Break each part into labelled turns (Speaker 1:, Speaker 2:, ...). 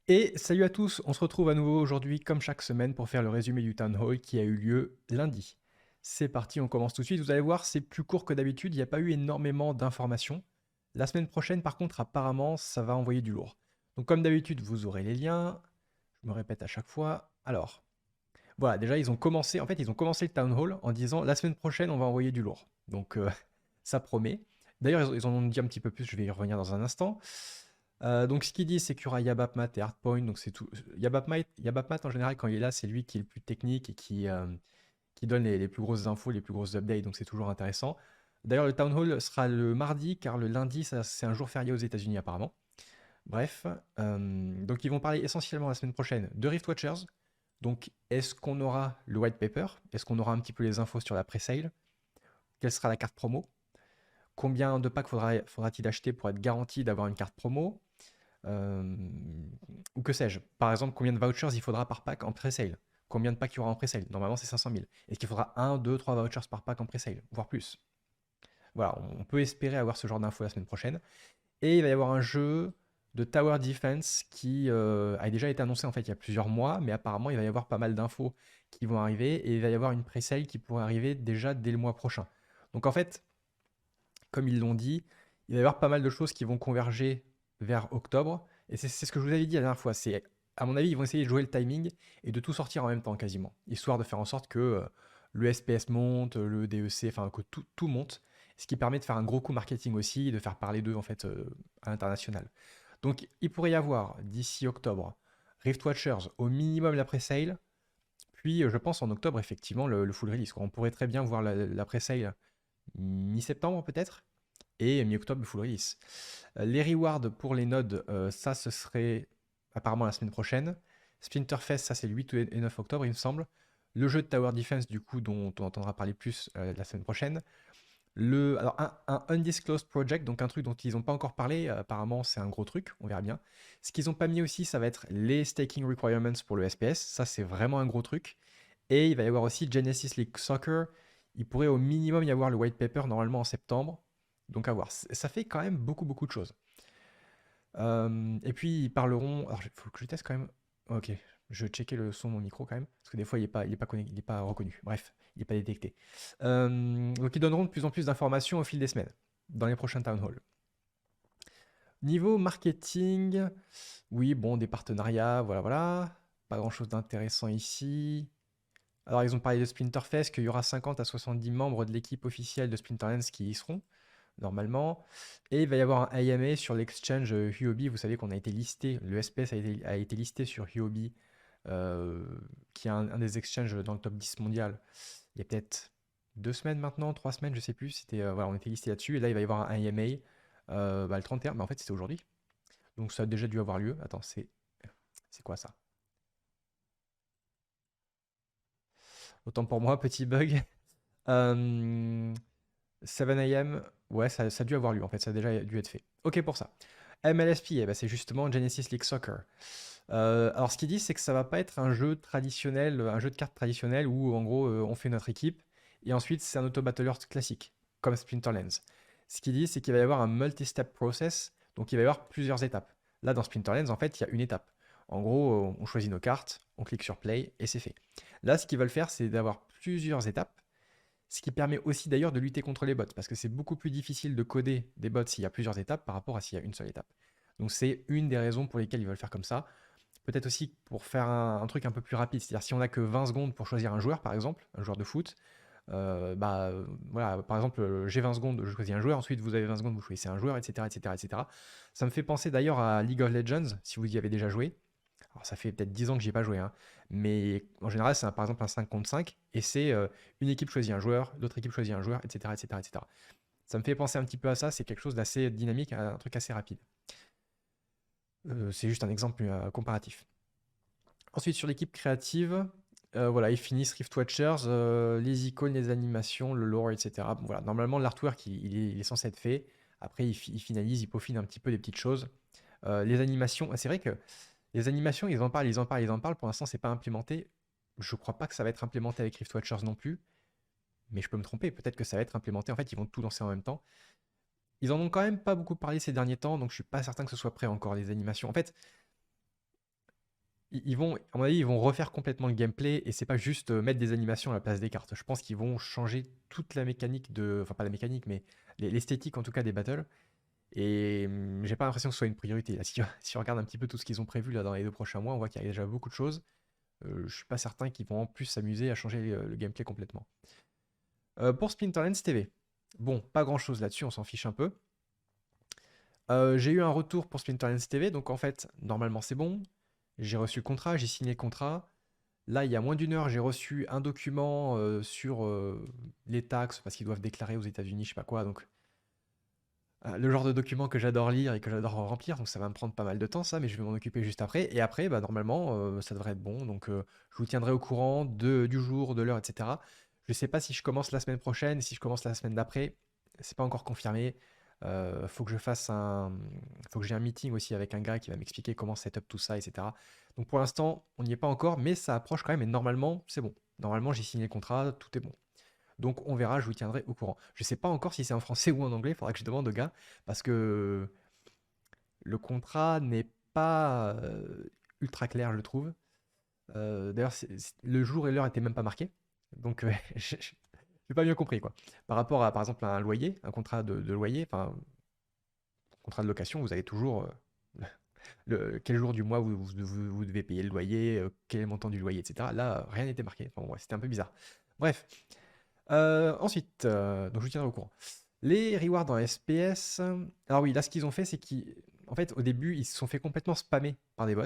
Speaker 1: Et salut à tous, on se retrouve à nouveau aujourd'hui comme chaque semaine pour faire le résumé du Town Hall qui a eu lieu lundi. C'est parti, on commence tout de suite. Vous allez voir, c'est plus court que d'habitude, il n'y a pas eu énormément d'informations. La semaine prochaine, par contre, apparemment, ça va envoyer du lourd. Donc comme d'habitude, vous aurez les liens. Je me répète à chaque fois. Alors, voilà, déjà, ils ont commencé le Town Hall en disant la semaine prochaine, on va envoyer du lourd. Donc ça promet. D'ailleurs, ils en ont dit un petit peu plus, je vais y revenir dans un instant. Donc ce qu'il dit, c'est qu'il y aura Yabapmat et Hardpoint, donc c'est tout. Yabapmat, en général, quand il est là, c'est lui qui est le plus technique et qui donne les plus grosses infos, les plus grosses updates, donc c'est toujours intéressant. D'ailleurs, le Town Hall sera le mardi, car le lundi, c'est un jour férié aux États-Unis apparemment. Bref, donc ils vont parler essentiellement la semaine prochaine de Rift Watchers. Donc est-ce qu'on aura le white paper? Est-ce qu'on aura un petit peu les infos sur la pre-sale? Quelle sera la carte promo? Combien de packs faudra-t-il acheter pour être garanti d'avoir une carte promo? Euh, ou que sais-je. Par exemple, combien de vouchers il faudra par pack en pre-sale? Combien de packs il y aura en pre-sale? Normalement, c'est 500 000. Est-ce qu'il faudra 1, 2, 3 vouchers par pack en pre-sale, voire plus? Voilà, on peut espérer avoir ce genre d'infos la semaine prochaine. Et il va y avoir un jeu de Tower Defense qui a déjà été annoncé en fait il y a plusieurs mois, mais apparemment il va y avoir pas mal d'infos qui vont arriver et il va y avoir une pre-sale qui pourrait arriver déjà dès le mois prochain. Donc en fait, comme ils l'ont dit, il va y avoir pas mal de choses qui vont converger vers octobre. Et c'est ce que je vous avais dit la dernière fois. C'est, à mon avis, ils vont essayer de jouer le timing et de tout sortir en même temps quasiment. Histoire de faire en sorte que le SPS monte, le DEC, enfin que tout monte. Ce qui permet de faire un gros coup marketing aussi et de faire parler d'eux en fait à l'international. Donc il pourrait y avoir d'ici octobre Rift Watchers au minimum la pre-sale. Puis je pense en octobre effectivement le full release, quoi. On pourrait très bien voir la pre-sale mi-septembre peut-être et mi-octobre le full release. Les rewards pour les nodes, ça ce serait apparemment la semaine prochaine. Splinterfest, ça c'est le 8 et 9 octobre il me semble. Le jeu de Tower Defense du coup dont on entendra parler plus la semaine prochaine. Alors un undisclosed project, donc un truc dont ils n'ont pas encore parlé, apparemment c'est un gros truc, on verra bien. Ce qu'ils n'ont pas mis aussi, ça va être les staking requirements pour le SPS, ça c'est vraiment un gros truc. Et il va y avoir aussi Genesis League Soccer. Il pourrait au minimum y avoir le white paper normalement en septembre. Donc à voir. Ça fait quand même beaucoup, beaucoup de choses. Et puis ils parleront. Alors il faut que je teste quand même. Ok, je vais checker le son de mon micro quand même. Parce que des fois il est pas reconnu. Bref, il n'est pas détecté. Donc ils donneront de plus en plus d'informations au fil des semaines. Dans les prochains town halls. Niveau marketing, oui, bon, des partenariats, voilà, voilà. Pas grand chose d'intéressant ici. Alors, ils ont parlé de Splinterfest, qu'il y aura 50 à 70 membres de l'équipe officielle de Splinterlands qui y seront, normalement. Et il va y avoir un AMA sur l'exchange Huobi. Vous savez qu'on a été listé, le SPS a été listé sur Huobi, euh, qui est un des exchanges dans le top 10 mondial. Il y a peut-être 2 semaines maintenant, 3 semaines, je sais plus. Voilà, on était listé là-dessus. Et là, il va y avoir un AMA le 31, mais en fait, c'était aujourd'hui. Donc, ça a déjà dû avoir lieu. Attends, c'est quoi ça? Autant pour moi, petit bug. Euh, 7 AM, ouais, ça a dû avoir lieu en fait, ça a déjà dû être fait. Ok pour ça. MLSP, eh ben, c'est justement Genesis League Soccer. Alors ce qu'ils disent, c'est que ça va pas être un jeu traditionnel, un jeu de cartes traditionnel où en gros on fait notre équipe et ensuite c'est un auto-battler classique, comme Splinterlands. Ce qu'ils disent, c'est qu'il va y avoir un multi-step process, donc il va y avoir plusieurs étapes. Là dans Splinterlands, en fait, il y a une étape. En gros, on choisit nos cartes, on clique sur play et c'est fait. Là, ce qu'ils veulent faire, c'est d'avoir plusieurs étapes, ce qui permet aussi d'ailleurs de lutter contre les bots, parce que c'est beaucoup plus difficile de coder des bots s'il y a plusieurs étapes par rapport à s'il y a une seule étape. Donc c'est une des raisons pour lesquelles ils veulent faire comme ça. Peut-être aussi pour faire un truc un peu plus rapide. C'est-à-dire si on n'a que 20 secondes pour choisir un joueur, par exemple, un joueur de foot, voilà, par exemple, j'ai 20 secondes, je choisis un joueur, ensuite vous avez 20 secondes, vous choisissez un joueur, etc., etc., etc. Ça me fait penser d'ailleurs à League of Legends, si vous y avez déjà joué. Alors ça fait peut-être 10 ans que j'y ai pas joué, hein, mais en général, c'est par exemple un 5 contre 5, et c'est une équipe choisit un joueur, l'autre équipe choisit un joueur, etc., etc., etc. Ça me fait penser un petit peu à ça, c'est quelque chose d'assez dynamique, un truc assez rapide. C'est juste un exemple comparatif. Ensuite, sur l'équipe créative, voilà, ils finissent Rift Watchers, les icônes, les animations, le lore, etc. Bon, voilà, normalement, l'artwork, il est censé être fait. Après, ils finalisent, ils peaufinent un petit peu des petites choses. Les animations, c'est vrai que les animations, ils en parlent, ils en parlent, ils en parlent. Pour l'instant, c'est pas implémenté. Je crois pas que ça va être implémenté avec Rift Watchers non plus, mais je peux me tromper. Peut-être que ça va être implémenté. En fait, ils vont tout lancer en même temps. Ils en ont quand même pas beaucoup parlé ces derniers temps, donc je suis pas certain que ce soit prêt encore les animations. En fait, ils vont, à mon avis, ils vont refaire complètement le gameplay et c'est pas juste mettre des animations à la place des cartes. Je pense qu'ils vont changer toute la mécanique de, enfin pas la mécanique, mais l'esthétique en tout cas des battles. Et j'ai pas l'impression que ce soit une priorité. Là, si on regarde un petit peu tout ce qu'ils ont prévu là dans les 2 prochains mois, on voit qu'il y a déjà beaucoup de choses. Je suis pas certain qu'ils vont en plus s'amuser à changer le gameplay complètement. Pour Splinterlands TV, bon, pas grand chose là-dessus, on s'en fiche un peu. J'ai eu un retour pour Splinterlands TV, donc en fait, normalement c'est bon. J'ai reçu le contrat, j'ai signé le contrat. Là, il y a moins d'une heure, j'ai reçu un document sur les taxes, parce qu'ils doivent déclarer aux États-Unis, je sais pas quoi. Donc, le genre de document que j'adore lire et que j'adore remplir, donc ça va me prendre pas mal de temps, ça, mais je vais m'en occuper juste après. Et après, bah, normalement, ça devrait être bon. Donc, je vous tiendrai au courant du jour, de l'heure, etc. Je sais pas si je commence la semaine prochaine, si je commence la semaine d'après. C'est pas encore confirmé. Faut que je fasse faut que j'ai un meeting aussi avec un gars qui va m'expliquer comment setup tout ça, etc. Donc pour l'instant, on n'y est pas encore, mais ça approche quand même. Et normalement, c'est bon. Normalement, j'ai signé le contrat, tout est bon. Donc on verra, je vous tiendrai au courant. Je sais pas encore si c'est en français ou en anglais, il faudra que je demande au gars, parce que le contrat n'est pas ultra clair, je trouve. D'ailleurs, le jour et l'heure étaient même pas marqués. Donc j'ai pas bien compris quoi. Par rapport à par exemple à un loyer, un contrat de loyer, enfin contrat de location, vous avez toujours quel jour du mois vous devez payer le loyer, quel est le montant du loyer, etc. Là, rien n'était marqué. Enfin, ouais, c'était un peu bizarre. Bref. Ensuite, donc je vous tiendrai au courant. Les rewards en SPS. Alors oui, là, ce qu'ils ont fait, c'est qu'en fait, au début, ils se sont fait complètement spammer par des bots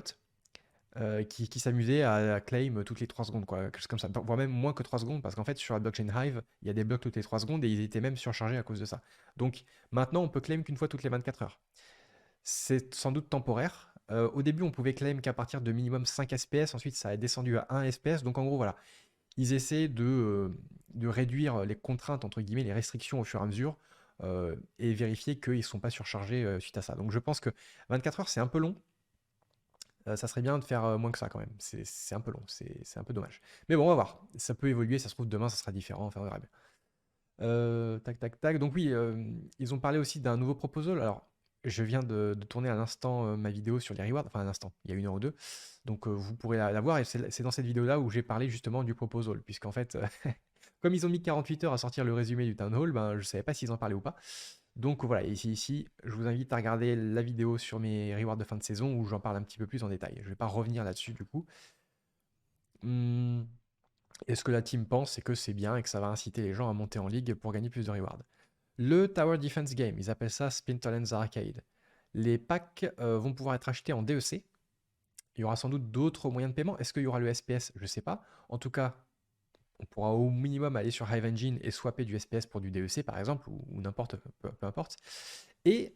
Speaker 1: qui s'amusaient à claim toutes les 3 secondes, quoi, quelque chose comme ça. Voire même moins que 3 secondes, parce qu'en fait, sur la blockchain Hive, il y a des blocs toutes les 3 secondes et ils étaient même surchargés à cause de ça. Donc maintenant, on peut claim qu'une fois toutes les 24 heures. C'est sans doute temporaire. Au début, on pouvait claim qu'à partir de minimum 5 SPS, ensuite ça a descendu à 1 SPS. Donc en gros, voilà, ils essaient de réduire les contraintes, entre guillemets, les restrictions au fur et à mesure, et vérifier qu'ils ne sont pas surchargés suite à ça. Donc je pense que 24 heures, c'est un peu long. Ça serait bien de faire moins que ça quand même. C'est un peu long, c'est un peu dommage. Mais bon, on va voir. Ça peut évoluer, ça se trouve demain, ça sera différent, enfin on verra bien. Tac, tac, tac. Donc oui, ils ont parlé aussi d'un nouveau proposal. Alors, je viens de tourner à l'instant ma vidéo sur les rewards, enfin à l'instant, il y a 1 heure ou 2. Donc vous pourrez la voir, et c'est dans cette vidéo-là où j'ai parlé justement du proposal, puisqu'en fait, comme ils ont mis 48 heures à sortir le résumé du Town Hall, ben, je ne savais pas s'ils en parlaient ou pas. Donc voilà, ici, je vous invite à regarder la vidéo sur mes rewards de fin de saison où j'en parle un petit peu plus en détail. Je ne vais pas revenir là-dessus du coup. Hum, et ce que la team pense, c'est que c'est bien et que ça va inciter les gens à monter en ligue pour gagner plus de rewards. Le Tower Defense Game, ils appellent ça Splinterlands Arcade. Les packs vont pouvoir être achetés en DEC. Il y aura sans doute d'autres moyens de paiement. Est-ce qu'il y aura le SPS? Je ne sais pas. En tout cas, on pourra au minimum aller sur Hive Engine et swapper du SPS pour du DEC par exemple, ou n'importe, peu importe. Et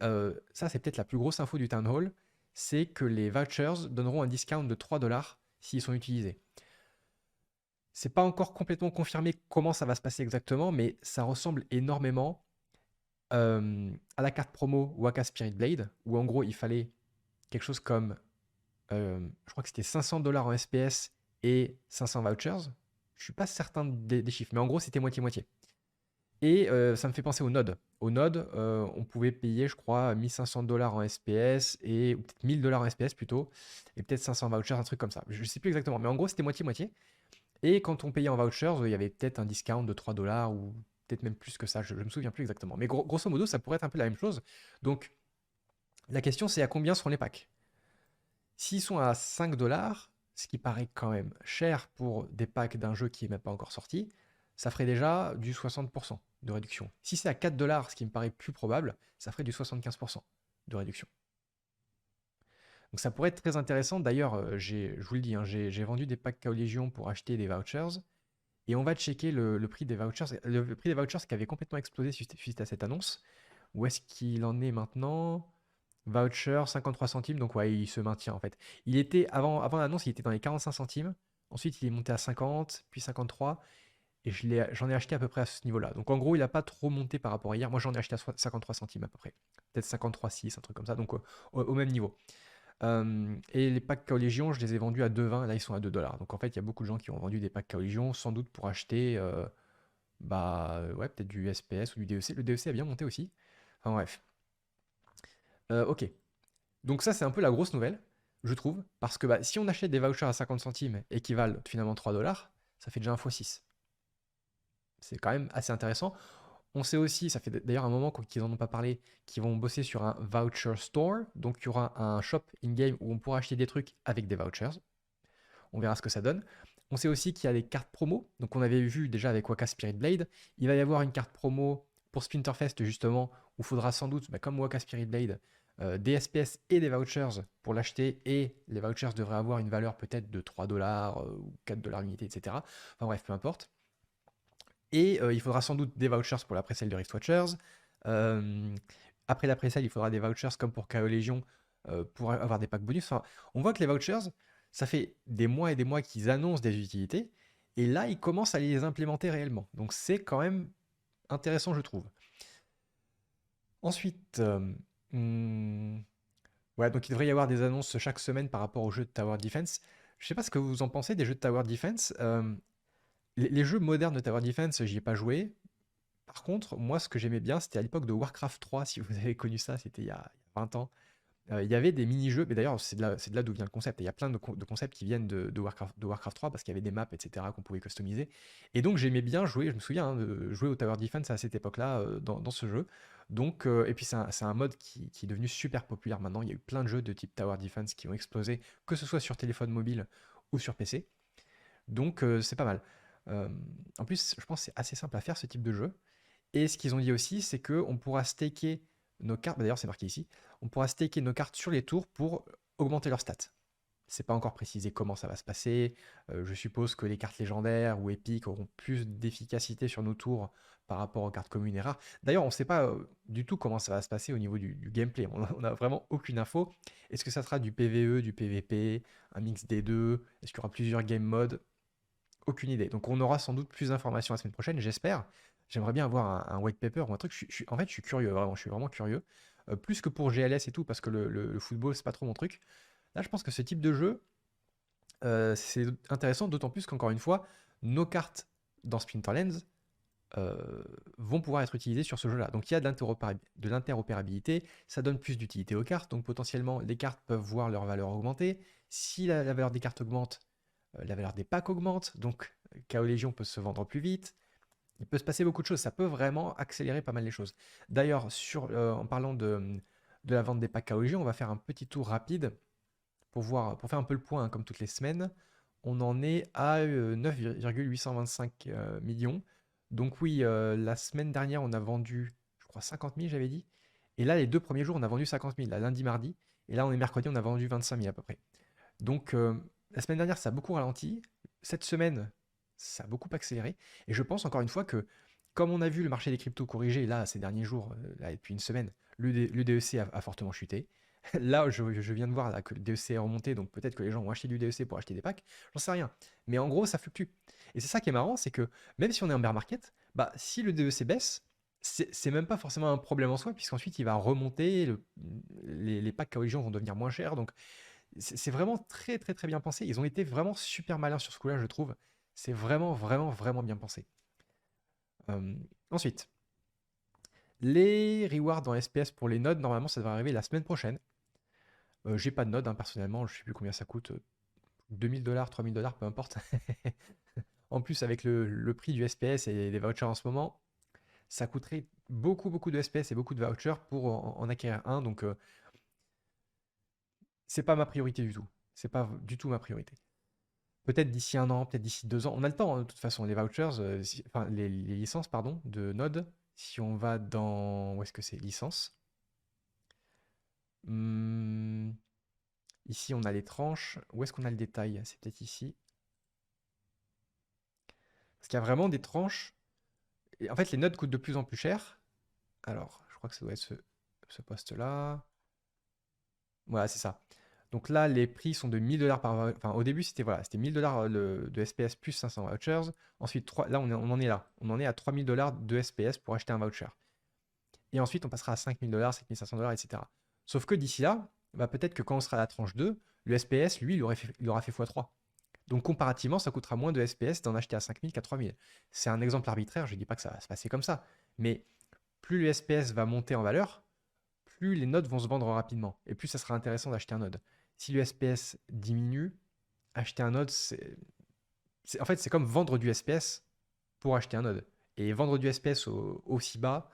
Speaker 1: ça, c'est peut-être la plus grosse info du Town Hall, c'est que les vouchers donneront un discount de 3 dollars s'ils sont utilisés. C'est pas encore complètement confirmé comment ça va se passer exactement, mais ça ressemble énormément à la carte promo Waka Spirit Blade, où en gros il fallait quelque chose comme, je crois que c'était 500 dollars en SPS et 500 vouchers. Je suis pas certain des chiffres, mais en gros c'était moitié-moitié. Et ça me fait penser au Node. Au Node, on pouvait payer, je crois, 1500 dollars en SPS, ou peut-être 1000 dollars en SPS plutôt, et peut-être 500 vouchers, un truc comme ça. Je ne sais plus exactement, mais en gros c'était moitié-moitié. Et quand on payait en vouchers, il y avait peut-être un discount de 3 dollars ou peut-être même plus que ça, je ne me souviens plus exactement. Mais grosso modo, ça pourrait être un peu la même chose. Donc la question, c'est à combien seront les packs? S'ils sont à 5 dollars, ce qui paraît quand même cher pour des packs d'un jeu qui n'est même pas encore sorti, ça ferait déjà du 60% de réduction. Si c'est à 4 dollars, ce qui me paraît plus probable, ça ferait du 75% de réduction. Donc ça pourrait être très intéressant. D'ailleurs, je vous le dis, hein, j'ai vendu des packs KO Légion pour acheter des vouchers. Et on va checker le prix des vouchers. Le prix des vouchers qui avait complètement explosé suite à cette annonce. Où est-ce qu'il en est maintenant? Voucher, 53 centimes. Donc ouais, il se maintient en fait. Il était, avant l'annonce, il était dans les 45 centimes. Ensuite, il est monté à 50, puis 53. Et j'en ai acheté à peu près à ce niveau-là. Donc en gros, il n'a pas trop monté par rapport à hier. Moi, j'en ai acheté à 53 centimes à peu près. Peut-être 53,6, un truc comme ça. Donc au même niveau. Et les packs KO Légion, je les ai vendus à 2,20, là ils sont à 2 dollars. Donc en fait, il y a beaucoup de gens qui ont vendu des packs KO Légion, sans doute pour acheter ouais, peut-être du SPS ou du DEC. Le DEC a bien monté aussi. Enfin bref. Ok. Donc ça, c'est un peu la grosse nouvelle. je trouve, parce que si on achète des vouchers à 50 centimes et qui valent finalement 3 dollars, ça fait déjà un x6. C'est quand même assez intéressant. On sait aussi, ça fait d'ailleurs un moment qu'ils n'en ont pas parlé, qu'ils vont bosser sur un voucher store. Donc il y aura un shop in-game où on pourra acheter des trucs avec des vouchers. On verra ce que ça donne. On sait aussi qu'il y a des cartes promo. Donc on avait vu déjà avec Waka Spirit Blade. Il va y avoir une carte promo pour Splinterfest justement, où il faudra sans doute, comme Waka Spirit Blade, des SPS et des vouchers pour l'acheter. Et les vouchers devraient avoir une valeur peut-être de 3 dollars ou 4 dollars l'unité, etc. Enfin bref, peu importe. Et il faudra sans doute des vouchers pour la pré-sale de Rift Watchers. Après la pré-sale, il faudra des vouchers comme pour KO Légion pour avoir des packs bonus. Enfin, on voit que les vouchers, ça fait des mois et des mois qu'ils annoncent des utilités. Et là, ils commencent à les implémenter réellement. Donc c'est quand même intéressant, je trouve. Ensuite, ouais, donc il devrait y avoir des annonces chaque semaine par rapport aux jeux de Tower Defense. Je sais pas ce que vous en pensez des jeux de Tower Defense. Les jeux modernes de Tower Defense, j'y ai pas joué. Par contre, moi, ce que j'aimais bien, c'était à l'époque de Warcraft 3, si vous avez connu ça, c'était il y a 20 ans. Il y avait des mini-jeux, mais d'ailleurs, c'est de là d'où vient le concept. Il y a plein de concepts qui viennent de Warcraft 3 parce qu'il y avait des maps, etc., qu'on pouvait customiser. Et donc, j'aimais bien jouer, je me souviens, de jouer au Tower Defense à cette époque-là, dans ce jeu. Donc, et puis, c'est un mode qui est devenu super populaire maintenant. Il y a eu plein de jeux de type Tower Defense qui ont explosé, que ce soit sur téléphone mobile ou sur PC. Donc, c'est pas mal. Euh, En plus, je pense que c'est assez simple à faire ce type de jeu. Et ce qu'ils ont dit aussi, c'est qu'on pourra staker nos cartes, d'ailleurs c'est marqué ici, on pourra staker nos cartes sur les tours pour augmenter leurs stats. C'est pas encore précisé comment ça va se passer. Je suppose que les cartes légendaires ou épiques auront plus d'efficacité sur nos tours par rapport aux cartes communes et rares. D'ailleurs, on ne sait pas du tout comment ça va se passer au niveau du gameplay. On n'a vraiment aucune info. Est-ce que ça sera du PvE, du PvP, un mix des deux? Est-ce qu'il y aura plusieurs game modes? Aucune idée. Donc on aura sans doute plus d'informations la semaine prochaine, j'espère. J'aimerais bien avoir un white paper ou un truc. En fait, je suis curieux, vraiment, je suis vraiment curieux. Plus que pour GLS et tout, parce que le football, c'est pas trop mon truc. Là, je pense que ce type de jeu, c'est intéressant, d'autant plus qu'encore une fois, nos cartes dans Splinterlands vont pouvoir être utilisées sur ce jeu-là. Donc il y a de l'interopérabilité, ça donne plus d'utilité aux cartes, donc potentiellement les cartes peuvent voir leur valeur augmenter. Si la valeur des cartes augmente, la valeur des packs augmente, donc KO Légion peut se vendre plus vite. Il peut se passer beaucoup de choses, ça peut vraiment accélérer pas mal les choses. D'ailleurs, en parlant de la vente des packs KO Légion, on va faire un petit tour rapide pour faire un peu le point, hein, comme toutes les semaines. On en est à 9,825 millions. Donc oui, la semaine dernière, on a vendu, je crois, 50 000, j'avais dit. Et là, les 2 premiers jours, on a vendu 50 000, là, lundi, mardi. Et là, on est mercredi, on a vendu 25 000 à peu près. Donc, la semaine dernière, ça a beaucoup ralenti. Cette semaine, ça a beaucoup accéléré. Et je pense encore une fois que, comme on a vu le marché des cryptos corriger là, ces derniers jours, là, depuis une semaine, le DEC a fortement chuté. Là, je viens de voir là, que le DEC est remonté, donc peut-être que les gens ont acheté du DEC pour acheter des packs. J'en sais rien. Mais en gros, ça fluctue. Et c'est ça qui est marrant, c'est que même si on est en bear market, si le DEC baisse, c'est même pas forcément un problème en soi, puisqu'ensuite il va remonter, les packs Kaoligion vont devenir moins chers. Donc c'est vraiment très très très bien pensé. Ils ont été vraiment super malins sur ce coup-là, je trouve. C'est vraiment vraiment vraiment bien pensé. Ensuite, les rewards en SPS pour les nodes, normalement ça devrait arriver la semaine prochaine. J'ai pas de node, hein, personnellement, je sais plus combien ça coûte. 2000 dollars, 3000 dollars, peu importe. En plus, avec le prix du SPS et des vouchers en ce moment, ça coûterait beaucoup beaucoup de SPS et beaucoup de vouchers pour en acquérir un. Donc, c'est pas ma priorité du tout. C'est pas du tout ma priorité. Peut-être d'ici un an, peut-être d'ici 2 ans. On a le temps, hein, de toute façon. Les vouchers, enfin les licences, pardon, de Node. Si on va dans... Où est-ce que c'est? Licence. Hmm, Ici, on a les tranches. Où est-ce qu'on a le détail? C'est peut-être ici. Parce qu'il y a vraiment des tranches. Et en fait, les nodes coûtent de plus en plus cher. Alors, je crois que ça doit être ce poste-là. Voilà, c'est ça. Donc là, les prix sont de 1000 dollars Enfin, au début, c'était voilà, c'était 1000 dollars de SPS plus 500 vouchers. Ensuite, là, on en est là. On en est à 3000 dollars de SPS pour acheter un voucher. Et ensuite, on passera à 5000 dollars, 7500 dollars, etc. Sauf que d'ici là, peut-être que quand on sera à la tranche 2, le SPS, lui, il aura fait x3. Donc comparativement, ça coûtera moins de SPS d'en acheter à 5000 qu'à 3000. C'est un exemple arbitraire, je ne dis pas que ça va se passer comme ça. Mais plus le SPS va monter en valeur, plus les nodes vont se vendre rapidement. Et plus ça sera intéressant d'acheter un node. Si le SPS diminue, acheter un node, en fait, c'est comme vendre du SPS pour acheter un node. Et vendre du SPS aussi bas,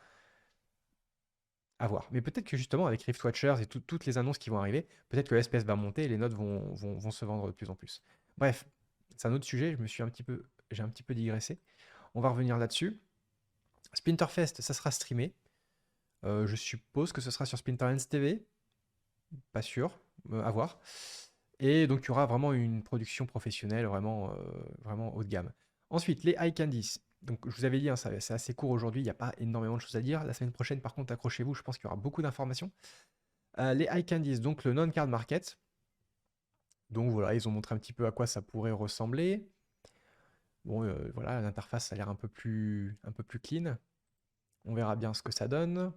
Speaker 1: à voir. Mais peut-être que justement, avec Rift Watchers et toutes les annonces qui vont arriver, peut-être que le SPS va monter et les nodes vont se vendre de plus en plus. Bref, c'est un autre sujet, j'ai un petit peu digressé. On va revenir là-dessus. Splinterfest, ça sera streamé. Je suppose que ce sera sur Splinterlands TV. Pas sûr, à voir. Et donc, il y aura vraiment une production professionnelle, vraiment haut de gamme. Ensuite, les High Candies. Donc, je vous avais dit, hein, c'est assez court aujourd'hui, il n'y a pas énormément de choses à dire. La semaine prochaine, par contre, accrochez-vous, je pense qu'il y aura beaucoup d'informations. Les High Candies, donc le non-card market. Donc voilà, ils ont montré un petit peu à quoi ça pourrait ressembler. Bon, voilà, l'interface a l'air un peu plus clean. On verra bien ce que ça donne.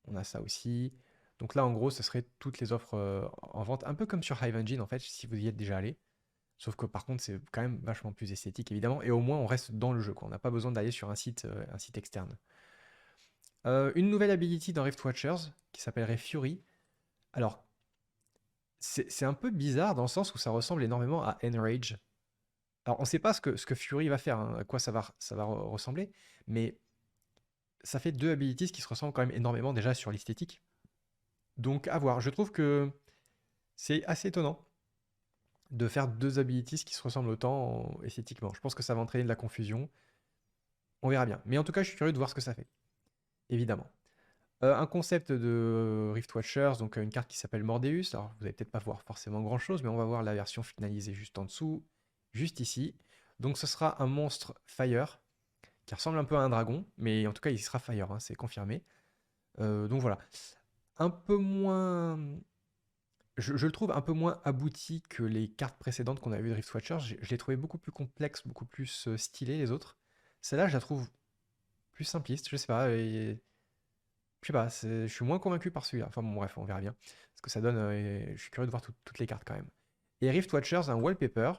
Speaker 1: On a ça aussi. Donc là, en gros, ce serait toutes les offres en vente, un peu comme sur Hive Engine, en fait, si vous y êtes déjà allé. Sauf que par contre, c'est quand même vachement plus esthétique, évidemment. Et au moins, on reste dans le jeu, quoi. On n'a pas besoin d'aller sur un site externe. Une nouvelle ability dans Rift Watchers qui s'appellerait Fury. Alors, c'est un peu bizarre dans le sens où ça ressemble énormément à Enrage. Alors, on ne sait pas ce que Fury va faire, hein, à quoi ça va ressembler, mais ça fait deux abilities qui se ressemblent quand même énormément déjà sur l'esthétique. Donc, à voir. Je trouve que c'est assez étonnant de faire deux abilities qui se ressemblent autant esthétiquement. Je pense que ça va entraîner de la confusion. On verra bien. Mais en tout cas, je suis curieux de voir ce que ça fait. Évidemment. Un concept de Rift Watchers, donc une carte qui s'appelle Mordeus. Alors, vous allez peut-être pas voir forcément grand-chose, mais on va voir la version finalisée juste en dessous, juste ici. Donc, ce sera un monstre Fire, qui ressemble un peu à un dragon, mais en tout cas, il sera Fire, hein, c'est confirmé. Donc voilà. Un peu moins... Je le trouve un peu moins abouti que les cartes précédentes qu'on a vues de Rift Watchers. Je l'ai trouvé beaucoup plus complexe, beaucoup plus stylé, les autres. Celle-là, je la trouve plus simpliste, je sais pas. Je sais pas, je suis moins convaincu par celui-là. Enfin bon, bref, on verra bien ce que ça donne. Et je suis curieux de voir toutes les cartes quand même. Et Rift Watchers, un wallpaper.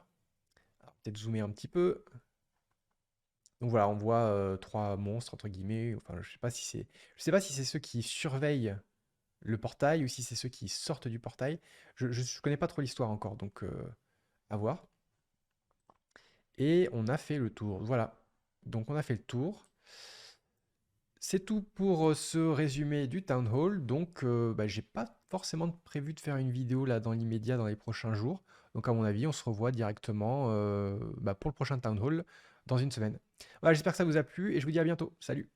Speaker 1: Alors, peut-être zoomer un petit peu. Donc voilà, on voit trois monstres, entre guillemets. Enfin, je sais pas si c'est ceux qui surveillent le portail ou si c'est ceux qui sortent du portail. Je connais pas trop l'histoire encore, donc à voir. Et on a fait le tour. Voilà. Donc on a fait le tour. C'est tout pour ce résumé du Town Hall. Donc bah, j'ai pas forcément prévu de faire une vidéo là dans l'immédiat dans les prochains jours. Donc à mon avis, on se revoit directement bah, pour le prochain Town Hall dans une semaine. Voilà, j'espère que ça vous a plu et je vous dis à bientôt. Salut!